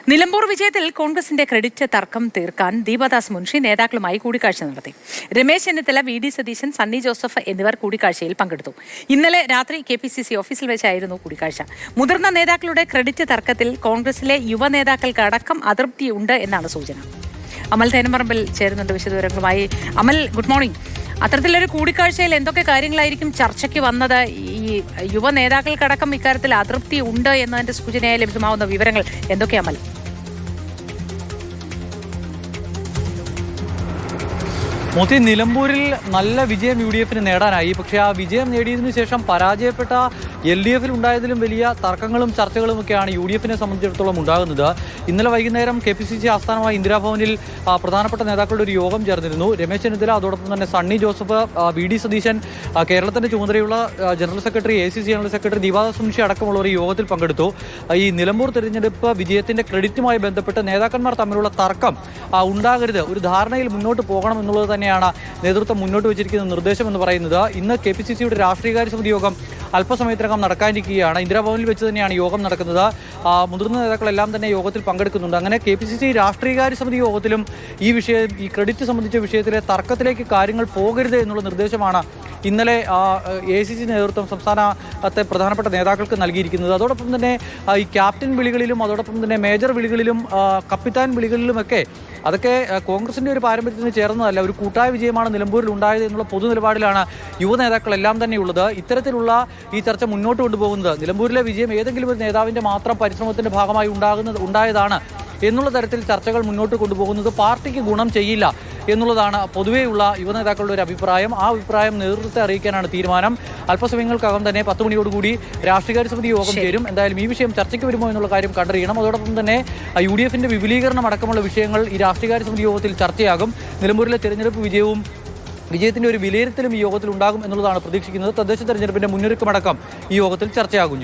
നിലമ്പൂർ വിജയത്തിൽ കോൺഗ്രസിന്റെ ക്രെഡിറ്റ് തർക്കം തീർക്കാൻ ദീപദാസ് മുൻഷി നേതാക്കളുമായി കൂടിക്കാഴ്ച നടത്തി. രമേശ് ചെന്നിത്തല, വി ഡി സതീശൻ, സണ്ണി ജോസഫ് എന്നിവർ കൂടിക്കാഴ്ചയിൽ പങ്കെടുത്തു. ഇന്നലെ രാത്രി KPCC ഓഫീസിൽ വെച്ചായിരുന്നു കൂടിക്കാഴ്ച. മുതിർന്ന നേതാക്കളുടെ ക്രെഡിറ്റ് തർക്കത്തിൽ കോൺഗ്രസിലെ യുവ നേതാക്കൾക്ക് അടക്കം അതൃപ്തിയുണ്ട് എന്നാണ് സൂചന. അമൽ തേനമ്പറമ്പിൽ ചേരുന്നുണ്ട് വിശദവിവരങ്ങളുമായി. അമൽ, ഗുഡ് മോർണിംഗ്. അത്തരത്തിലൊരു കൂടിക്കാഴ്ചയിൽ എന്തൊക്കെ കാര്യങ്ങളായിരിക്കും ചർച്ചയ്ക്ക് വന്നത്? ഈ യുവ നേതാക്കൾക്കടക്കം ഇക്കാര്യത്തിൽ അതൃപ്തി ഉണ്ട് എന്നതിന്റെ സൂചനയായി ലഭ്യമാവുന്ന വിവരങ്ങൾ എന്തൊക്കെയാ അമൽ? മോത്തി, നിലമ്പൂരിൽ നല്ല വിജയം UDF നേടാനായി. പക്ഷേ ആ വിജയം നേടിയതിനു ശേഷം പരാജയപ്പെട്ട LDF ഉണ്ടായതിലും വലിയ തർക്കങ്ങളും ചർച്ചകളുമൊക്കെയാണ് UDF സംബന്ധിച്ചിടത്തോളം ഉണ്ടാകുന്നത്. ഇന്നലെ വൈകുന്നേരം KPCC ആസ്ഥാനമായ ഇന്ദിരാഭവനിൽ പ്രധാനപ്പെട്ട നേതാക്കളുടെ ഒരു യോഗം ചേർന്നിരുന്നു. രമേശ് ചെന്നിത്തല, അതോടൊപ്പം തന്നെ സണ്ണി ജോസഫ്, VD സതീശൻ, കേരളത്തിന്റെ ചുമതലയുള്ള general secretary, ACC general secretary Deepadas Munshi അടക്കമുള്ളവർ ഈ യോഗത്തിൽ പങ്കെടുത്തു. ഈ നിലമ്പൂർ തെരഞ്ഞെടുപ്പ് വിജയത്തിന്റെ ക്രെഡിറ്റുമായി ബന്ധപ്പെട്ട് നേതാക്കന്മാർ തമ്മിലുള്ള തർക്കം ഉണ്ടാകരുത്, ഒരു ധാരണയിൽ മുന്നോട്ട് പോകണം എന്നുള്ളത് തന്നെയാണ് നേതൃത്വം മുന്നോട്ട് വെച്ചിരിക്കുന്ന നിർദ്ദേശം എന്ന് പറയുന്നത്. ഇന്ന് KPCCയുടെ രാഷ്ട്രീയകാര്യ സമിതി യോഗം അല്പസമയത്തിനകം നടക്കാനിരിക്കുകയാണ്. ഇന്ദിരാഭവനിൽ വെച്ച് തന്നെയാണ് യോഗം നടക്കുന്നത്. മുതിർന്ന നേതാക്കളെല്ലാം തന്നെ യോഗത്തിൽ പങ്കെടുക്കുന്നുണ്ട്. അങ്ങനെ KPCC രാഷ്ട്രീയകാര്യ സമിതി യോഗത്തിലും ഈ വിഷയം, ഈ ക്രെഡിറ്റ് സംബന്ധിച്ച വിഷയത്തിലെ തർക്കത്തിലേക്ക് കാര്യങ്ങൾ പോകരുത് എന്നുള്ള നിർദ്ദേശമാണ് ഇന്നലെ ACC നേതൃത്വം സംസ്ഥാനത്തെ പ്രധാനപ്പെട്ട നേതാക്കൾക്ക് നൽകിയിരിക്കുന്നത്. അതോടൊപ്പം തന്നെ ഈ ക്യാപ്റ്റൻ വിളികളിലും അതോടൊപ്പം തന്നെ മേജർ വിളികളിലും കപ്പിത്താൻ വിളികളിലുമൊക്കെ അതൊക്കെ കോൺഗ്രസിന്റെ ഒരു പാരമ്പര്യത്തിന് ചേർന്നതല്ല, ഒരു കൂട്ടായ വിജയമാണ് നിലമ്പൂരിൽ ഉണ്ടായത് എന്നുള്ള പൊതു നിലപാടിലാണ് യുവ നേതാക്കളെല്ലാം തന്നെയുള്ളത്. ഇത്തരത്തിലുള്ള ഈ ചർച്ച മുന്നോട്ട് കൊണ്ടുപോകുന്നത് നിലമ്പൂരിലെ വിജയം ഏതെങ്കിലും ഒരു നേതാവിന്റെ മാത്രം പരിശ്രമത്തിന്റെ ഭാഗമായി ഉണ്ടായതാണ് എന്നുള്ള തരത്തിൽ ചർച്ചകൾ മുന്നോട്ട് കൊണ്ടുപോകുന്നത് പാർട്ടിക്ക് ഗുണം ചെയ്യില്ല എന്നുള്ളതാണ് പൊതുവെയുള്ള യുവ നേതാക്കളുടെ ഒരു അഭിപ്രായം. ആ അഭിപ്രായം നേതൃത്വത്തെ അറിയിക്കാനാണ് തീരുമാനം. അല്പസമയങ്ങൾക്കകം തന്നെ 10 മണിയോടുകൂടി രാഷ്ട്രീയകാര്യ സമിതി യോഗം ചേരും. എന്തായാലും ഈ വിഷയം ചർച്ചയ്ക്ക് വരുമോ എന്നുള്ള കാര്യം കണ്ടറിയണം. അതോടൊപ്പം തന്നെ UDF വിപുലീകരണം അടക്കമുള്ള വിഷയങ്ങൾ ഈ രാഷ്ട്രീയകാര്യ സമിതി യോഗത്തിൽ ചർച്ചയാകും. നിലമ്പൂരിലെ തെരഞ്ഞെടുപ്പ് വിജയത്തിന്റെ ഒരു വിലയിരുത്തലും ഈ യോഗത്തിൽ ഉണ്ടാകും എന്നുള്ളതാണ് പ്രതീക്ഷിക്കുന്നത്. തദ്ദേശ തെരഞ്ഞെടുപ്പിന്റെ മുന്നൊരുക്കമടക്കം ഈ യോഗത്തിൽ ചർച്ചയാകും.